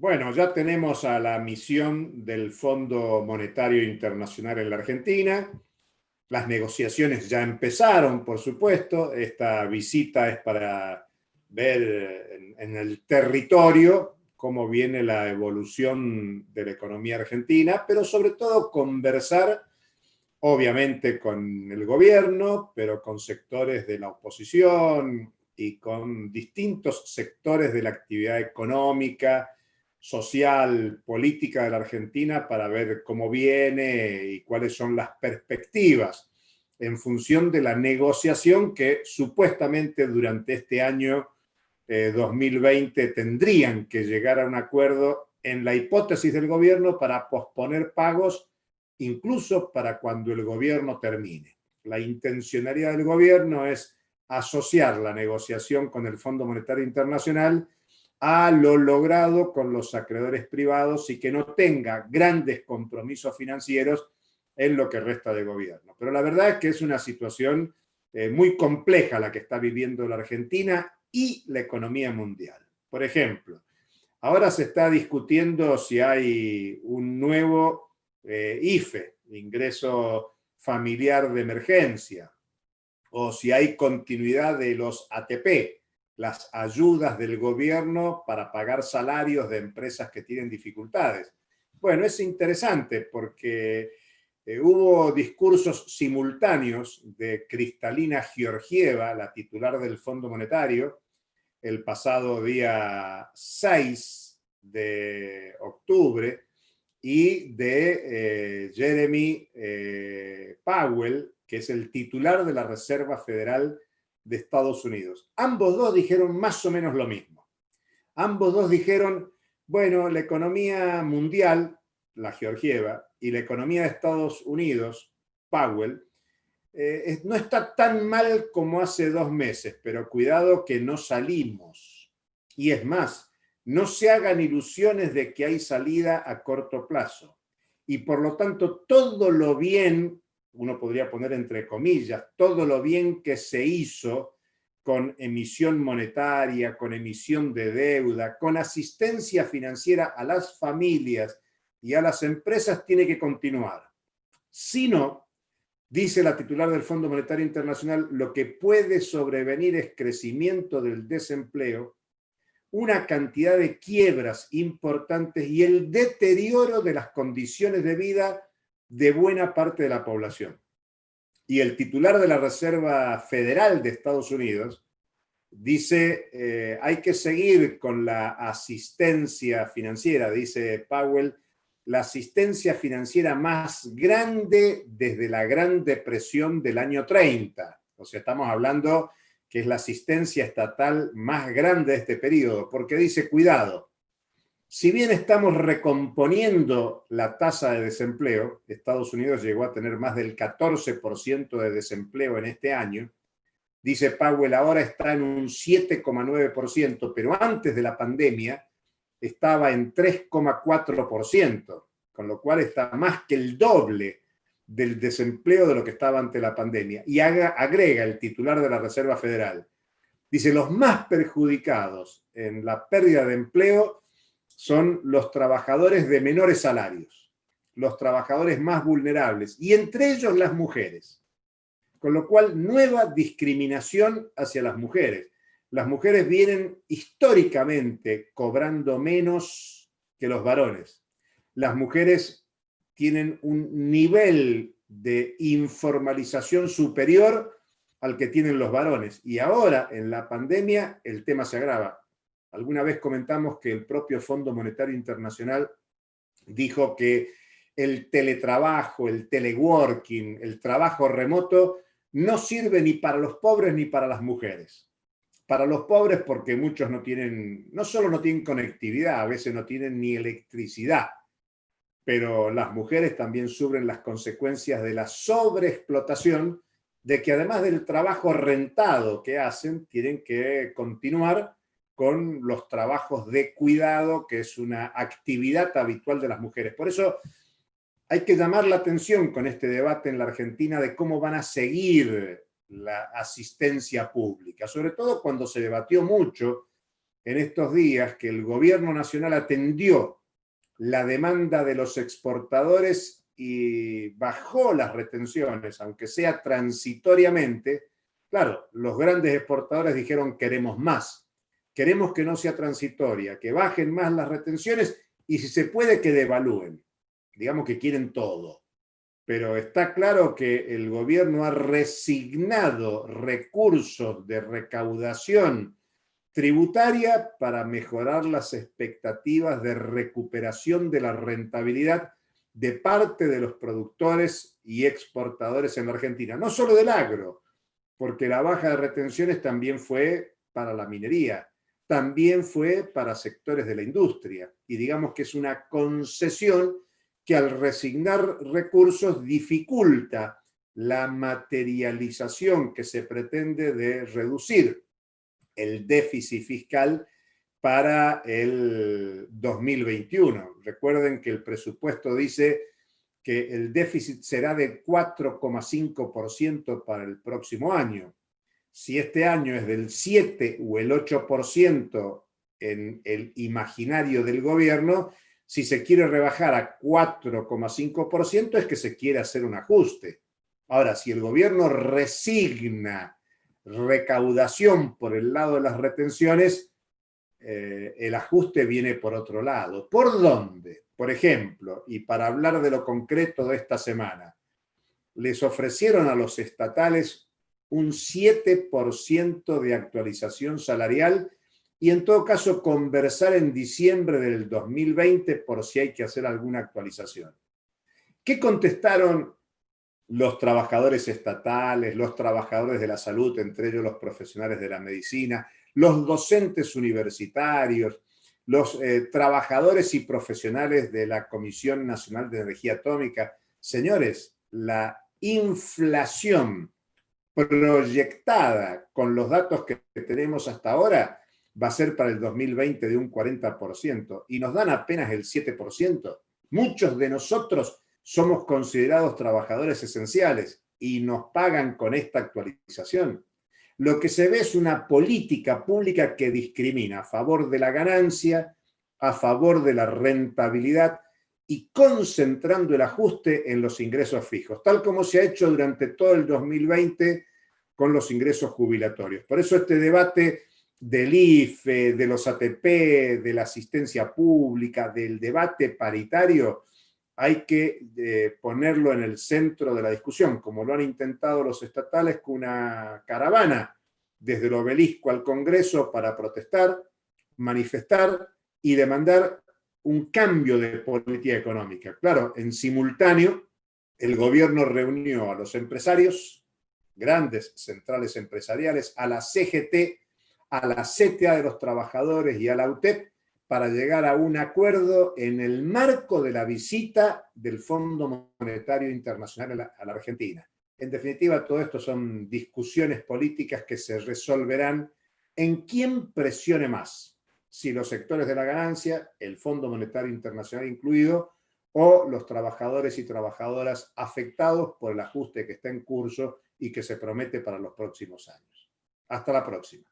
Bueno, ya tenemos a la misión del Fondo Monetario Internacional en la Argentina. Las negociaciones ya empezaron, por supuesto. Esta visita es para ver en el territorio cómo viene la evolución de la economía argentina, pero sobre todo conversar, obviamente, con el gobierno, pero con sectores de la oposición y con distintos sectores de la actividad económica, social, política de la Argentina para ver cómo viene y cuáles son las perspectivas en función de la negociación que supuestamente durante este año 2020 tendrían que llegar a un acuerdo en la hipótesis del gobierno para posponer pagos incluso para cuando el gobierno termine. La intencionalidad del gobierno es asociar la negociación con el Fondo Monetario Internacional a lo logrado con los acreedores privados y que no tenga grandes compromisos financieros en lo que resta de gobierno. Pero la verdad es que es una situación muy compleja la que está viviendo la Argentina y la economía mundial. Por ejemplo, ahora se está discutiendo si hay un nuevo IFE, ingreso familiar de emergencia, o si hay continuidad de los ATP, las ayudas del gobierno para pagar salarios de empresas que tienen dificultades. Bueno, es interesante porque hubo discursos simultáneos de Kristalina Georgieva, la titular del Fondo Monetario, el pasado día 6 de octubre, y de Jeremy Powell, que es el titular de la Reserva Federal de Estados Unidos. Ambos dos dijeron más o menos lo mismo. Ambos dos dijeron, bueno, la economía mundial, la Georgieva, y la economía de Estados Unidos, Powell, no está tan mal como hace 2 meses, pero cuidado que no salimos. Y es más, no se hagan ilusiones de que hay salida a corto plazo. Y por lo tanto, todo lo bien, uno podría poner entre comillas, todo lo bien que se hizo con emisión monetaria, con emisión de deuda, con asistencia financiera a las familias y a las empresas, tiene que continuar. Si no, dice la titular del Fondo Monetario Internacional, lo que puede sobrevenir es crecimiento del desempleo, una cantidad de quiebras importantes y el deterioro de las condiciones de vida de buena parte de la población. Y el titular de la Reserva Federal de Estados Unidos dice, hay que seguir con la asistencia financiera, dice Powell, la asistencia financiera más grande desde la Gran Depresión del año 30. O sea, estamos hablando que es la asistencia estatal más grande de este periodo, porque dice, cuidado, si bien estamos recomponiendo la tasa de desempleo, Estados Unidos llegó a tener más del 14% de desempleo en este año, dice Powell, ahora está en un 7,9%, pero antes de la pandemia estaba en 3,4%, con lo cual está más que el doble del desempleo de lo que estaba ante la pandemia. Y agrega el titular de la Reserva Federal, dice, los más perjudicados en la pérdida de empleo son los trabajadores de menores salarios, los trabajadores más vulnerables, y entre ellos las mujeres. Con lo cual, nueva discriminación hacia las mujeres. Las mujeres vienen históricamente cobrando menos que los varones. Las mujeres tienen un nivel de informalización superior al que tienen los varones. Y ahora, en la pandemia, el tema se agrava. Alguna vez comentamos que el propio Fondo Monetario Internacional dijo que el teletrabajo, el teleworking, el trabajo remoto, no sirve ni para los pobres ni para las mujeres. Para los pobres porque muchos no tienen, no solo no tienen conectividad, a veces no tienen ni electricidad, pero las mujeres también sufren las consecuencias de la sobreexplotación, de que además del trabajo rentado que hacen, tienen que continuar con los trabajos de cuidado, que es una actividad habitual de las mujeres. Por eso hay que llamar la atención con este debate en la Argentina de cómo van a seguir la asistencia pública, sobre todo cuando se debatió mucho en estos días que el gobierno nacional atendió la demanda de los exportadores y bajó las retenciones, aunque sea transitoriamente. Claro, los grandes exportadores dijeron queremos más, queremos que no sea transitoria, que bajen más las retenciones y si se puede que devalúen. Digamos que quieren todo. Pero está claro que el gobierno ha resignado recursos de recaudación tributaria para mejorar las expectativas de recuperación de la rentabilidad de parte de los productores y exportadores en la Argentina. No solo del agro, porque la baja de retenciones también fue para la minería, también fue para sectores de la industria. Y digamos que es una concesión que al resignar recursos dificulta la materialización que se pretende de reducir el déficit fiscal para el 2021. Recuerden que el presupuesto dice que el déficit será de 4,5% para el próximo año. Si este año es del 7 o el 8% en el imaginario del gobierno, si se quiere rebajar a 4,5% es que se quiere hacer un ajuste. Ahora, si el gobierno resigna recaudación por el lado de las retenciones, el ajuste viene por otro lado. ¿Por dónde? Por ejemplo, y para hablar de lo concreto de esta semana, les ofrecieron a los estatales un 7% de actualización salarial y en todo caso conversar en diciembre del 2020 por si hay que hacer alguna actualización. ¿Qué contestaron los trabajadores estatales, los trabajadores de la salud, entre ellos los profesionales de la medicina, los docentes universitarios, los trabajadores y profesionales de la Comisión Nacional de Energía Atómica? Señores, la inflación proyectada con los datos que tenemos hasta ahora va a ser para el 2020 de un 40% y nos dan apenas el 7%. Muchos de nosotros somos considerados trabajadores esenciales y nos pagan con esta actualización. Lo que se ve es una política pública que discrimina a favor de la ganancia, a favor de la rentabilidad y concentrando el ajuste en los ingresos fijos, tal como se ha hecho durante todo el 2020 con los ingresos jubilatorios. Por eso este debate del IFE, de los ATP, de la asistencia pública, del debate paritario, hay que ponerlo en el centro de la discusión, como lo han intentado los estatales con una caravana desde el obelisco al Congreso para protestar, manifestar y demandar un cambio de política económica. Claro, en simultáneo, el gobierno reunió a los empresarios, grandes centrales empresariales, a la CGT, a la CTA de los trabajadores y a la UTEP, para llegar a un acuerdo en el marco de la visita del Fondo Monetario Internacional a la Argentina. En definitiva, todo esto son discusiones políticas que se resolverán en quién presione más, si los sectores de la ganancia, el Fondo Monetario Internacional incluido, o los trabajadores y trabajadoras afectados por el ajuste que está en curso y que se promete para los próximos años. Hasta la próxima.